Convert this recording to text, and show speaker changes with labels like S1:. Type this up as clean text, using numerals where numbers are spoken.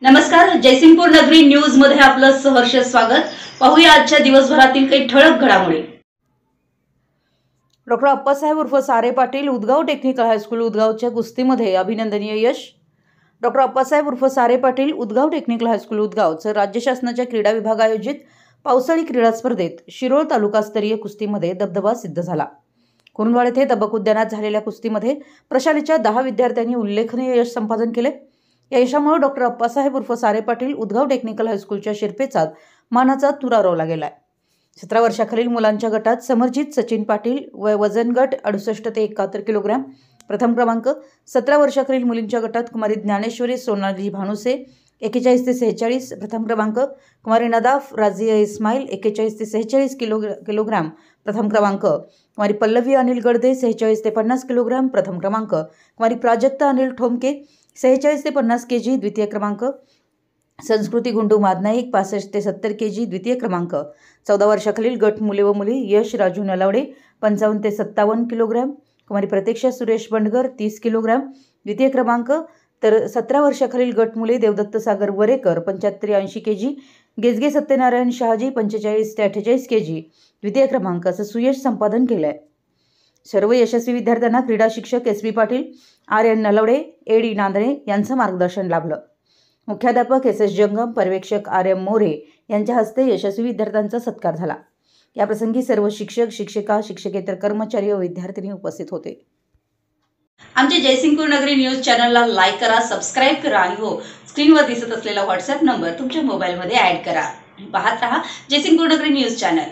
S1: नमस्कार, जयसिंगपूर नगरी न्यूज मध्ये आपलं सहर्ष स्वागत। पाहूया आजच्या दिवसभरातील काही ठळक घडामोडी।
S2: डॉक्टर अप्पासाहेब उर्फ सारे पाटील उदगाव टेक्निकल हायस्कूल उदगावच्या कुस्तीमध्ये अभिनंदनीय यश। डॉक्टर अप्पासाहेब उर्फ सारे पाटील उदगाव टेक्निकल हायस्कूल उदगावचं राज्य शासनाच्या क्रीडा विभाग आयोजित पावसाळी क्रीडा स्पर्धेत शिरोळ तालुकास्तरीय कुस्तीमध्ये दबदबा सिद्ध झाला। कुरुंदवाड येथे तबक उद्यानात झालेल्या कुस्तीमध्ये प्रशालेच्या 10 विद्यार्थ्यांनी उल्लेखनीय यश संपादन केले। या यशामुळे डॉक्टर अप्पासाहेब उर्फ सारे पाटील उदगाव टेक्निकल हायस्कूलच्या शिरपेचात मानाचा तुरा रोवला गेलाय। 17 वर्षाखालील मुलांच्या गटात समरजित सचिन पाटील वजन गट 68 ते 71 किलोग्राम प्रथम क्रमांक, 17 वर्षाखालील मुलींच्या गटात कुमारी ज्ञानेश्वरी सोनाली भानुसे 41 ते 46 प्रथम क्रमांक, कुमारी नदाफ राजिया इस्माईल 41 ते 46 किलोग्राम प्रथम क्रमांक, कुमारी पल्लवी अनिल गडदे 46 ते 50 किलोग्राम प्रथम क्रमांक, कुमारी प्राजक्ता अनिल ठोमके 46 ते 50 केजी द्वितीय क्रमांक, संस्कृती गुंडू मादनाईक 65 ते 70 केजी द्वितीय क्रमांक, 14 वर्षाखालील गट मुले व मुली यश राजू नलावडे 55 ते 57 किलोग्राम, कुमारी प्रतीक्षा सुरेश बंडगर 30 किलोग्राम द्वितीय क्रमांक, तर 17 वर्षाखालील गट मुले देवदत्त सागर वरेकर 75 ते 80 केजी, गेजगे सत्यनारायण शहाजी 45 ते 48 केजी द्वितीय क्रमांक असं सुयश संपादन केलंय। सर्व यशस्वी विद्यार्थ्यांना क्रीडा शिक्षक S B Patil, R N Nalawade, A D Nandane यांचं मार्गदर्शन लाभलं। मुख्याध्यापक एस एस जंगम, पर्यवेक्षक आर एम मोरे यांच्या हस्ते यशस्वी विद्यार्थ्यांचा सत्कार झाला। याप्रसंगी सर्व शिक्षक, शिक्षिका, शिक्षकेतर कर्मचारी व विद्यार्थी उपस्थित होते।
S1: आमच्या जयसिंगपूर नगरी न्यूज चॅनलला लाईक करा, सबस्क्राइब करा आणि हो स्क्रीनवर दिसत असलेला व्हॉट्सअप नंबर तुमच्या मोबाईलमध्ये ऍड करा। पाहत रहा जयसिंगपूर नगरी न्यूज चॅनल।